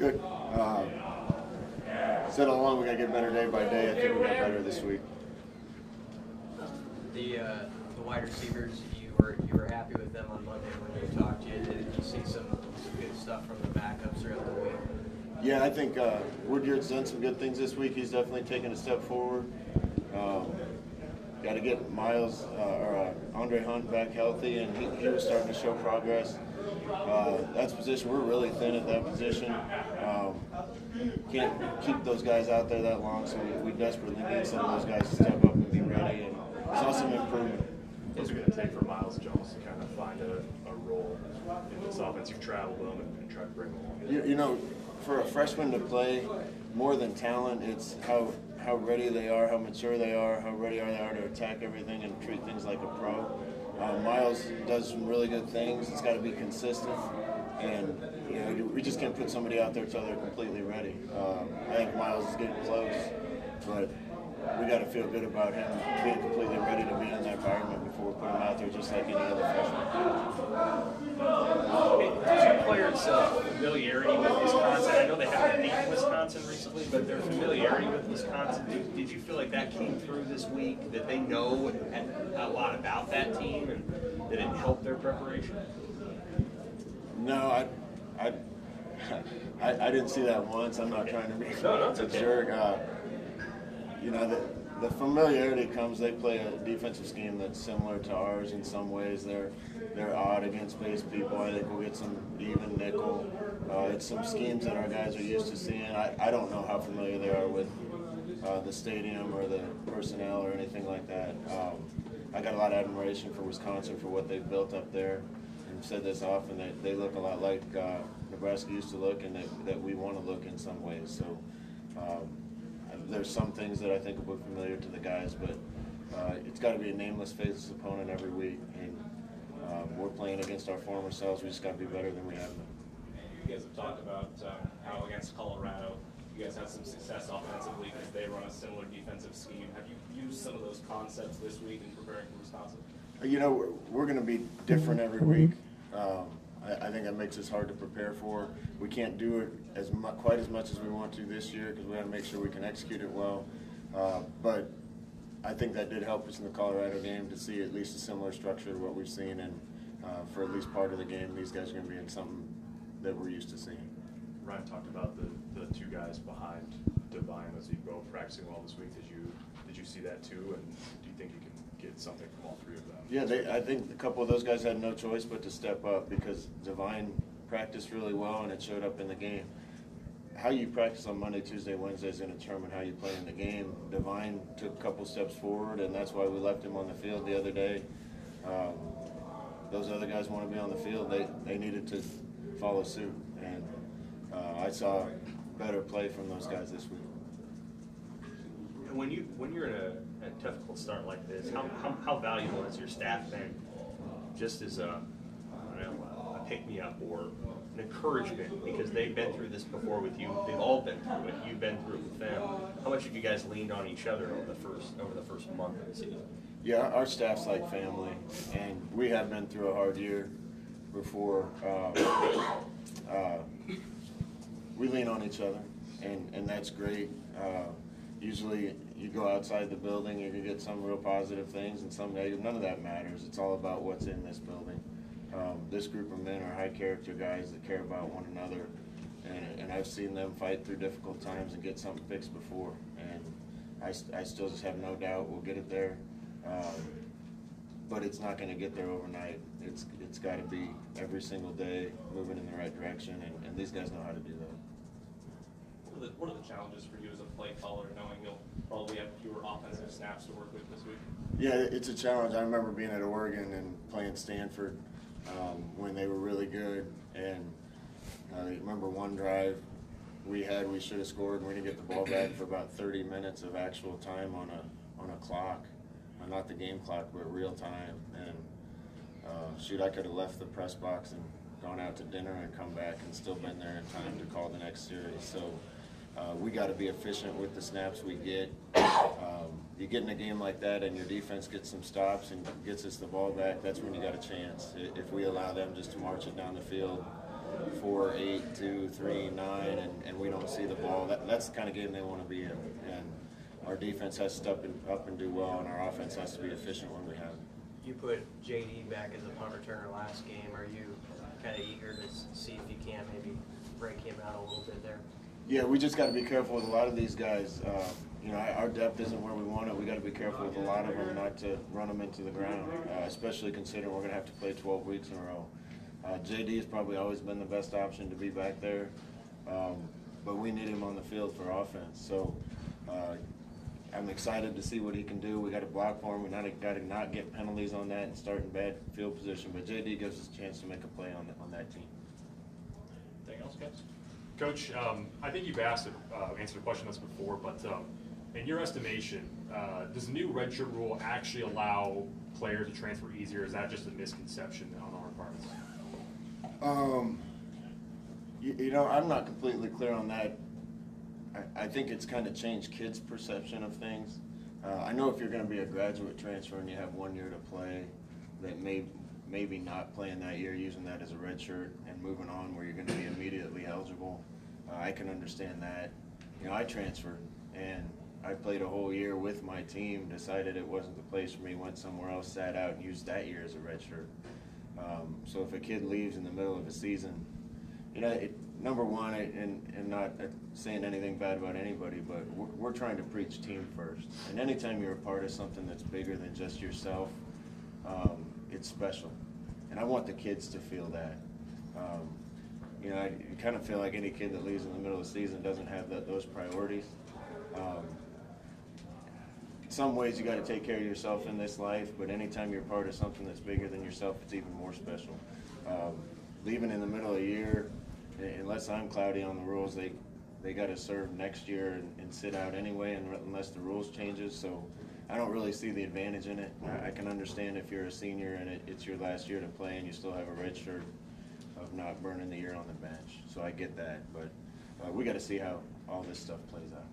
Good. Said all along we got to get better day by day. I think we got better this week. The wide receivers, you were happy with them on Monday when you talked to you. Did you see some good stuff from the backups throughout the week? Yeah, I think Woodyard's done some good things this week. He's definitely taken a step forward. Got to get Miles or Andre Hunt back healthy, and he was starting to show progress. That's a position we're really thin at that position. Can't keep those guys out there that long, so we desperately need some of those guys to step up and be ready. And we saw some improvement. What's it going to take for Miles Jones to kind of find a role in this offense? You've traveled with him and tried to bring him along. You know, for a freshman to play, more than talent, it's how ready they are, how mature they are, how ready they are to attack everything and treat things like a pro. Miles does some really good things. It's got to be consistent, and we just can't put somebody out there until they're completely ready. I think Miles is getting close, but we got to feel good about him being completely ready to be in that environment before we put him out there just like any other freshman. Does your players' familiarity with Wisconsin, I know they haven't beaten Wisconsin recently, but their familiarity with Wisconsin, did you feel like that came through this week, that they know a lot about that team, and did it help their preparation? No, I didn't see that once. I'm not trying to be a jerk. The familiarity comes. They play a defensive scheme that's similar to ours in some ways. They're odd against base people. I think we'll get some even nickel. It's some schemes that our guys are used to seeing. I don't know how familiar they are with the stadium or the personnel or anything like that. I got a lot of admiration for Wisconsin for what they've built up there. I've said this often, they look a lot like Nebraska used to look, and that we want to look in some ways. So there's some things that I think will be familiar to the guys, but it's got to be a nameless, faceless opponent every week, and we're playing against our former selves. We just got to be better than we have been. You guys have talked about how against Colorado you guys had some success offensively because they run a similar defensive scheme. Have you used some of those concepts this week in preparing for Wisconsin? We're going to be different every week. I think that makes us hard to prepare for. We can't do it quite as much as we want to this year because we got to make sure we can execute it well. But I think that did help us in the Colorado game to see at least a similar structure to what we've seen, and for at least part of the game, these guys are going to be in something that we're used to seeing. Ryan talked about the two guys behind Devine as you go practicing well this week. Did you see that too, and do you think you can get something from all three of them? Yeah, I think a couple of those guys had no choice but to step up because Devine practiced really well and it showed up in the game. How you practice on Monday, Tuesday, Wednesday is going to determine how you play in the game. Devine took a couple steps forward, and that's why we left him on the field the other day. Those other guys want to be on the field. They needed to follow suit, and I saw better play from those guys this week. When you're in a difficult start like this, how valuable has your staff been, just as a pick-me-up or an encouragement, because they've been through this before with you. They've all been through it. You've been through it with them. How much have you guys leaned on each other over the first month of the season? Yeah, our staff's like family, and we have been through a hard year before. We lean on each other, and that's great. Usually you go outside the building, you can get some real positive things and some negative. None of that matters. It's all about what's in this building. This group of men are high-character guys that care about one another, and I've seen them fight through difficult times and get something fixed before. And I still just have no doubt we'll get it there, but it's not going to get there overnight. It's got to be every single day moving in the right direction, and these guys know how to do that. What are the challenges for you as a play caller, knowing you'll probably have fewer offensive snaps to work with this week? Yeah, it's a challenge. I remember being at Oregon and playing Stanford when they were really good, and I remember one drive we should have scored, and we didn't get the ball back for about 30 minutes of actual time on a clock, not the game clock, but real time. And I could have left the press box and gone out to dinner and come back and still been there in time to call the next series. So we got to be efficient with the snaps we get. You get in a game like that and your defense gets some stops and gets us the ball back, that's when you got a chance. If we allow them just to march it down the field, 4, 8, 2, 3, 9, and we don't see the ball. That's the kind of game they want to be in. And our defense has to step up and do well, and our offense has to be efficient when we have it. You put JD back as a punt returner last game. Are you kind of eager to see if you can maybe break him out a little bit there? Yeah, we just got to be careful with a lot of these guys. Our depth isn't where we want it. We got to be careful with a lot of them not to run them into the ground, especially considering we're going to have to play 12 weeks in a row. JD has probably always been the best option to be back there, but we need him on the field for offense. So I'm excited to see what he can do. We got to block for him. We got to not get penalties on that and start in bad field position. But JD gives us a chance to make a play on that team. Anything else, guys? Coach, I think you've answered a question that's before, but in your estimation, does the new redshirt rule actually allow players to transfer easier? Or is that just a misconception on our parts? I'm not completely clear on that. I think it's kind of changed kids' perception of things. I know if you're going to be a graduate transfer and you have 1 year to play, that maybe not playing that year, using that as a red shirt and moving on where you're going to be immediately eligible. I can understand that. I transferred and I played a whole year with my team, decided it wasn't the place for me, went somewhere else, sat out, and used that year as a red shirt. So if a kid leaves in the middle of a season, number one, and not saying anything bad about anybody, but we're trying to preach team first. And anytime you're a part of something that's bigger than just yourself, it's special. And I want the kids to feel that. I kind of feel like any kid that leaves in the middle of the season doesn't have those priorities. In some ways, you got to take care of yourself in this life, but anytime you're part of something that's bigger than yourself, it's even more special. Leaving in the middle of the year, unless I'm cloudy on the rules, they got to serve next year and sit out anyway, unless the rules changes. So I don't really see the advantage in it. I can understand if you're a senior and it's your last year to play and you still have a red shirt, of not burning the year on the bench. So I get that, but we got to see how all this stuff plays out.